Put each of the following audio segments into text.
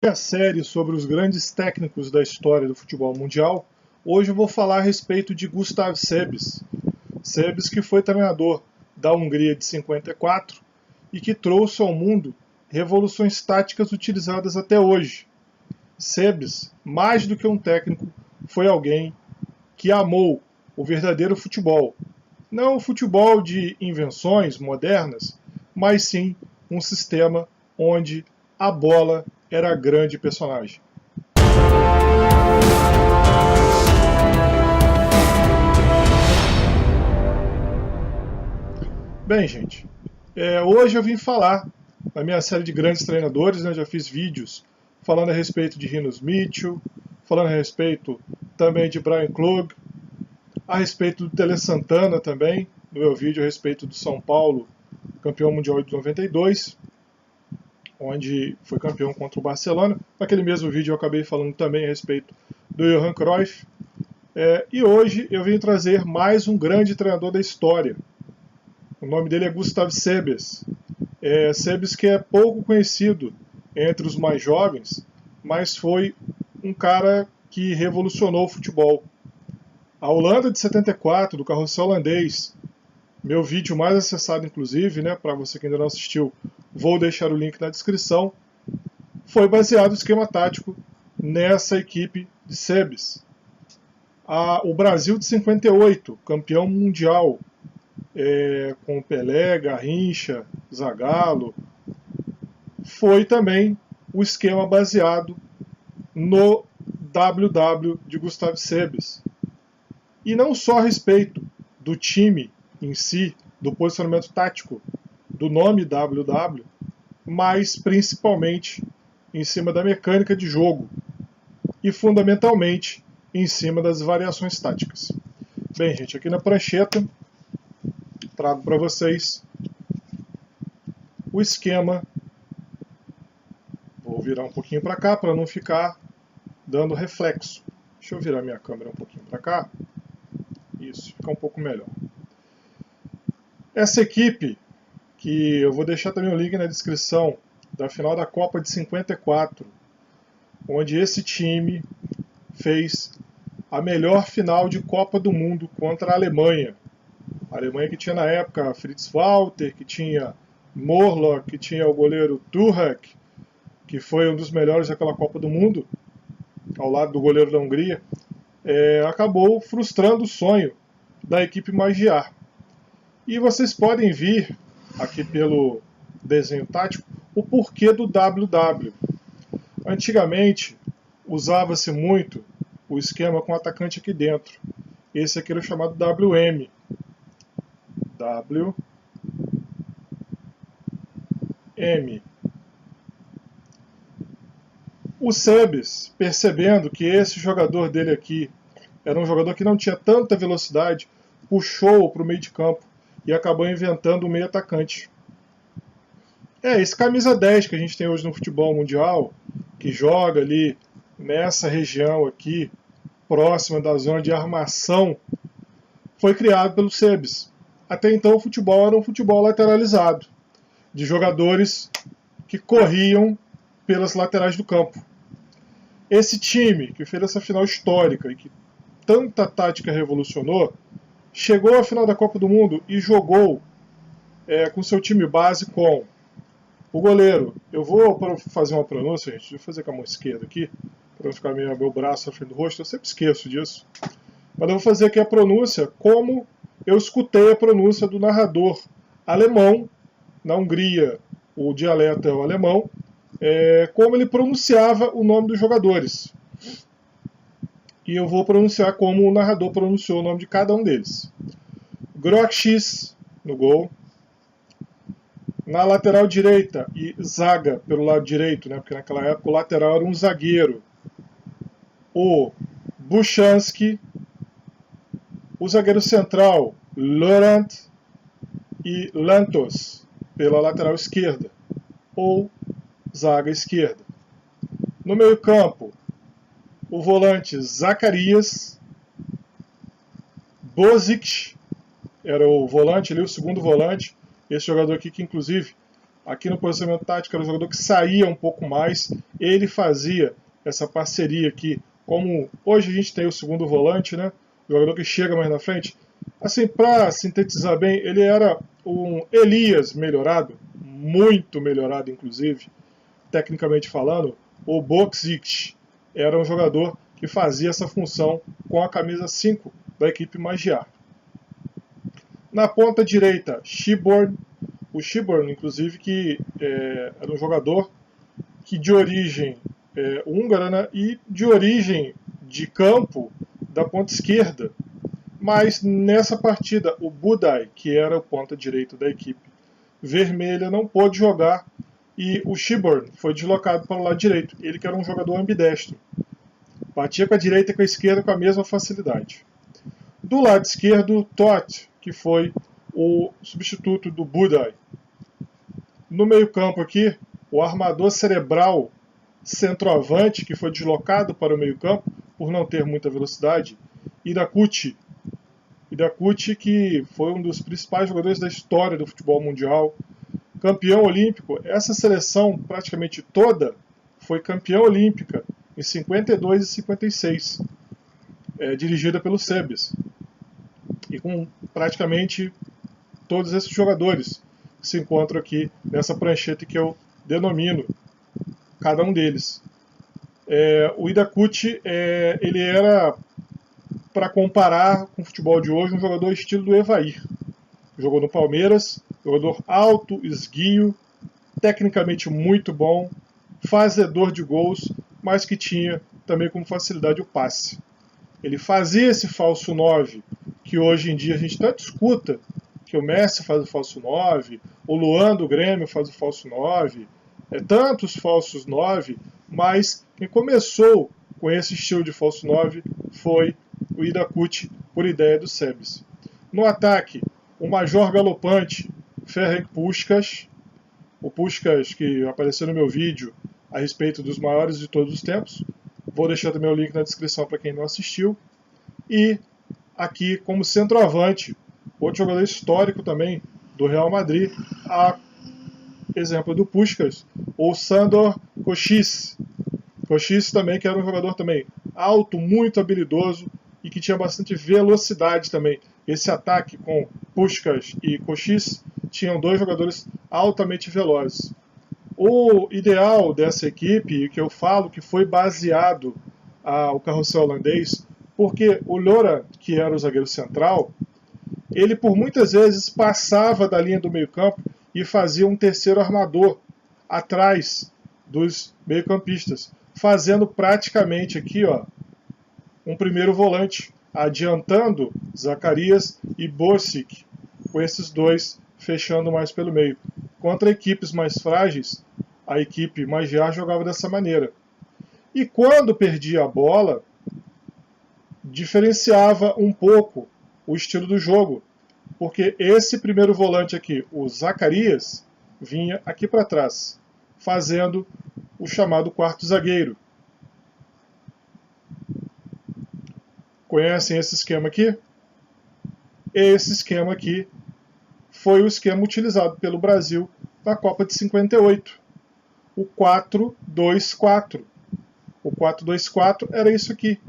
A série sobre os grandes técnicos da história do futebol mundial, hoje eu vou falar a respeito de Gustav Sebiš. Sebiš que foi treinador da Hungria de 54 e que trouxe ao mundo revoluções táticas utilizadas até hoje. Sebiš, mais do que um técnico, foi alguém que amou o verdadeiro futebol. Não o futebol de invenções modernas, mas sim um sistema onde a bola era a grande personagem. Bem, gente, hoje eu vim falar da minha série de grandes treinadores, né? Já fiz vídeos falando a respeito de Rinus Michel, falando a respeito também de Brian Clough, a respeito do Tele Santana também, no meu vídeo a respeito do São Paulo, campeão mundial de 92, onde foi campeão contra o Barcelona. Naquele mesmo vídeo eu acabei falando também a respeito do Johan Cruyff. E hoje eu vim trazer mais um grande treinador da história. O nome dele é Gustav Sebiš. Sebiš que é pouco conhecido entre os mais jovens, mas foi um cara que revolucionou o futebol. A Holanda de 74, do carrossel holandês, meu vídeo mais acessado inclusive, né, para você que ainda não assistiu, vou deixar o link na descrição, foi baseado no esquema tático nessa equipe de Sebiš. O Brasil de 58, campeão mundial, com Pelé, Garrincha, Zagallo, foi também o esquema baseado no WW de Gustav Sebiš. E não só a respeito do time em si, do posicionamento tático, do nome WW, mas principalmente em cima da mecânica de jogo e fundamentalmente em cima das variações táticas. Bem, gente, aqui na prancheta trago para vocês o esquema. Vou virar um pouquinho para cá para não ficar dando reflexo. Deixa eu virar minha câmera um pouquinho para cá. Isso, fica um pouco melhor. Essa equipe, que eu vou deixar também o link na descrição, da final da Copa de 54, onde esse time fez a melhor final de Copa do Mundo contra a Alemanha. A Alemanha que tinha na época Fritz Walter, que tinha Morlock, que tinha o goleiro Turek, que foi um dos melhores daquela Copa do Mundo, ao lado do goleiro da Hungria, acabou frustrando o sonho da equipe Magyar. E vocês podem ver aqui pelo desenho tático o porquê do WW. Antigamente usava-se muito o esquema com atacante aqui dentro. Esse aqui era o chamado WM. WM. O Sebiš, percebendo que esse jogador dele aqui era um jogador que não tinha tanta velocidade, puxou-o para o meio de campo e acabou inventando o meio atacante. Esse camisa 10 que a gente tem hoje no futebol mundial, que joga ali nessa região aqui, próxima da zona de armação, foi criado pelo Sebiš. Até então o futebol era um futebol lateralizado, de jogadores que corriam pelas laterais do campo. Esse time que fez essa final histórica e que tanta tática revolucionou, chegou à final da Copa do Mundo e jogou com seu time base com o goleiro. Eu vou fazer uma pronúncia, gente, deixa eu fazer com a mão esquerda aqui, para não ficar meu braço à frente do rosto, eu sempre esqueço disso. Mas eu vou fazer aqui a pronúncia como eu escutei a pronúncia do narrador alemão, na Hungria o dialeto é o alemão, como ele pronunciava o nome dos jogadores. E eu vou pronunciar como o narrador pronunciou o nome de cada um deles. Grokšis no gol. Na lateral direita, e zaga pelo lado direito, né, porque naquela época o lateral era um zagueiro. O Buchanski. O zagueiro central, Laurent e Lantos, pela lateral esquerda, ou zaga esquerda. No meio campo, o volante Zacarias, Bozic era o volante ali, o segundo volante, esse jogador aqui que inclusive Aqui no posicionamento tático era um jogador que saía um pouco mais, ele fazia essa parceria aqui, como hoje a gente tem o segundo volante, né? O jogador que chega mais na frente. Assim, para sintetizar bem, ele era um Elias melhorado, muito melhorado inclusive, tecnicamente falando. O Boksic era um jogador que fazia essa função com a camisa 5 da equipe Magyar. Na ponta direita, Shiborn. O Shiborn, inclusive, que era um jogador que de origem húngara, né, e de origem de campo da ponta esquerda. Mas nessa partida, o Budaj, que era o ponta direito da equipe vermelha, não pôde jogar e o Shiborn foi deslocado para o lado direito. Ele que era um jogador ambidestro. Batia com a direita e com a esquerda com a mesma facilidade. Do lado esquerdo, Todt, que foi o substituto do Budaj. No meio-campo aqui, o armador cerebral centroavante, que foi deslocado para o meio-campo por não ter muita velocidade, Idakuchi. Idakuchi, que foi um dos principais jogadores da história do futebol mundial, campeão olímpico. Essa seleção, praticamente toda, foi campeã olímpica em 52 e 56, dirigida pelo Sebes. E com praticamente todos esses jogadores que se encontram aqui nessa prancheta que eu denomino cada um deles. O Idakuchi, ele era, para comparar com o futebol de hoje, um jogador estilo do Evair. Jogou no Palmeiras, jogador alto, esguio, tecnicamente muito bom, fazedor de gols, mas que tinha também como facilidade o passe. Ele fazia esse falso 9, que hoje em dia a gente tanto escuta, que o Messi faz o falso 9, o Luan do Grêmio faz o falso 9, tantos falsos 9, mas quem começou com esse estilo de falso 9 foi o Idakuchi, por ideia do Sebes. No ataque, o major galopante, Ferenc Puskás, o Puskás que apareceu no meu vídeo a respeito dos maiores de todos os tempos. Vou deixar também o link na descrição para quem não assistiu. E aqui como centroavante, outro jogador histórico também do Real Madrid, a exemplo do Puskás, o Sandor Kocsis. Kocsis também, que era um jogador também alto, muito habilidoso e que tinha bastante velocidade também. Esse ataque com Puskás e Kocsis tinham dois jogadores altamente velozes. O ideal dessa equipe, que eu falo que foi baseado o carrossel holandês, porque o Loran, que era o zagueiro central, ele por muitas vezes passava da linha do meio-campo e fazia um terceiro armador atrás dos meio-campistas, fazendo praticamente aqui, ó, um primeiro volante, adiantando Zacarias e Borsik, com esses dois fechando mais pelo meio. Contra equipes mais frágeis, a equipe Magyar jogava dessa maneira. E quando perdia a bola, diferenciava um pouco o estilo do jogo, porque esse primeiro volante aqui, o Zacarias, vinha aqui para trás, fazendo o chamado quarto zagueiro. Conhecem esse esquema aqui? Esse esquema aqui foi o esquema utilizado pelo Brasil na Copa de 58. O 4-2-4. O 4-2-4 era isso aqui.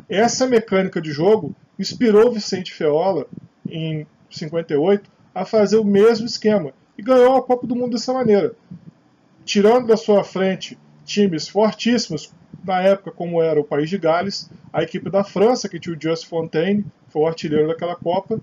Essa mecânica de jogo inspirou Vicente Feola, em 58, a fazer o mesmo esquema. E ganhou a Copa do Mundo dessa maneira. Tirando da sua frente times fortíssimos, na época como era o País de Gales, a equipe da França, que tinha o Just Fontaine, foi o artilheiro daquela Copa,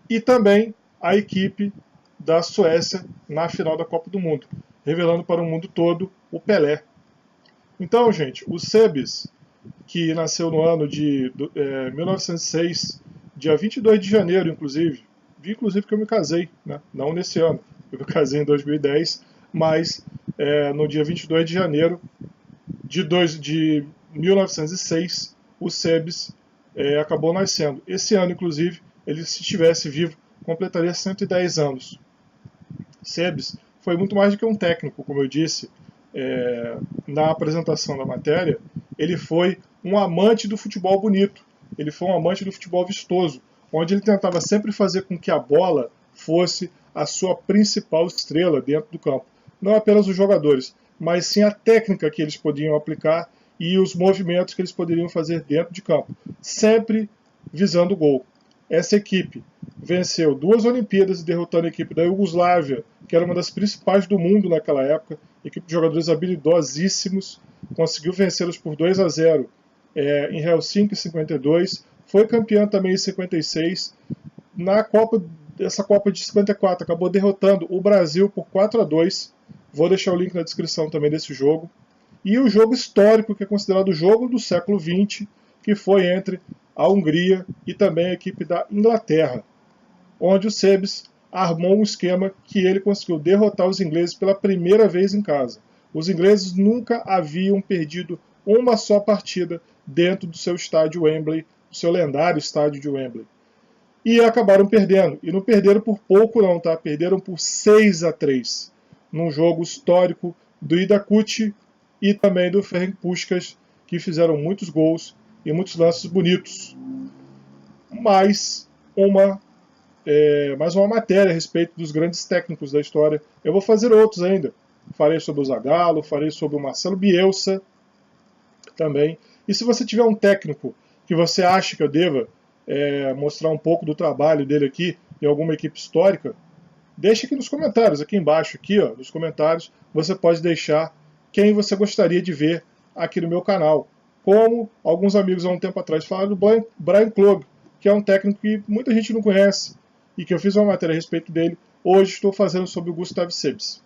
e também a equipe da Suécia na final da Copa do Mundo, revelando para o mundo todo o Pelé. Então, gente, o Sebes, que nasceu no ano de 1906, dia 22 de janeiro, inclusive que eu me casei, né? Não nesse ano, eu me casei em 2010, mas no dia 22 de janeiro de 1906, o Sebes acabou nascendo. Esse ano, inclusive, ele, se estivesse vivo, completaria 110 anos. Sebes foi muito mais do que um técnico, como eu disse na apresentação da matéria. Ele foi um amante do futebol bonito, ele foi um amante do futebol vistoso, onde ele tentava sempre fazer com que a bola fosse a sua principal estrela dentro do campo. Não apenas os jogadores, mas sim a técnica que eles podiam aplicar e os movimentos que eles poderiam fazer dentro de campo, sempre visando o gol. Essa equipe venceu 2 Olimpíadas, derrotando a equipe da Iugoslávia, que era uma das principais do mundo naquela época, equipe de jogadores habilidosíssimos, conseguiu vencê-los por 2-0 em Helsinki em 52, foi campeã também em 56, essa Copa de 54 acabou derrotando o Brasil por 4-2, vou deixar o link na descrição também desse jogo, e o jogo histórico, que é considerado o jogo do século XX, que foi entre a Hungria e também a equipe da Inglaterra, onde o Sebes armou um esquema que ele conseguiu derrotar os ingleses pela primeira vez em casa. Os ingleses nunca haviam perdido uma só partida dentro do seu estádio Wembley, o seu lendário estádio de Wembley. E acabaram perdendo. E não perderam por pouco não, tá? Perderam por 6-3, num jogo histórico do Idakuchi e também do Ferenc Puskás, que fizeram muitos gols e muitos lances bonitos. Mais uma matéria a respeito dos grandes técnicos da história. Eu vou fazer outros ainda. Farei sobre o Zagallo, farei sobre o Marcelo Bielsa também. E se você tiver um técnico que você acha que eu deva mostrar um pouco do trabalho dele aqui em alguma equipe histórica, deixe aqui nos comentários, aqui embaixo, aqui, ó, nos comentários, você pode deixar quem você gostaria de ver aqui no meu canal. Como alguns amigos há um tempo atrás falaram do Brian Clough, que é um técnico que muita gente não conhece e que eu fiz uma matéria a respeito dele. Hoje estou fazendo sobre o Gustav Sebes.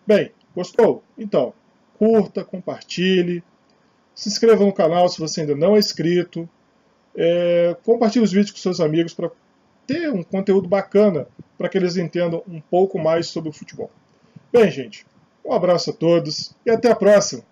Bem, gostou? Então, curta, compartilhe, se inscreva no canal se você ainda não é inscrito, compartilhe os vídeos com seus amigos para ter um conteúdo bacana para que eles entendam um pouco mais sobre o futebol. Bem, gente, um abraço a todos e até a próxima!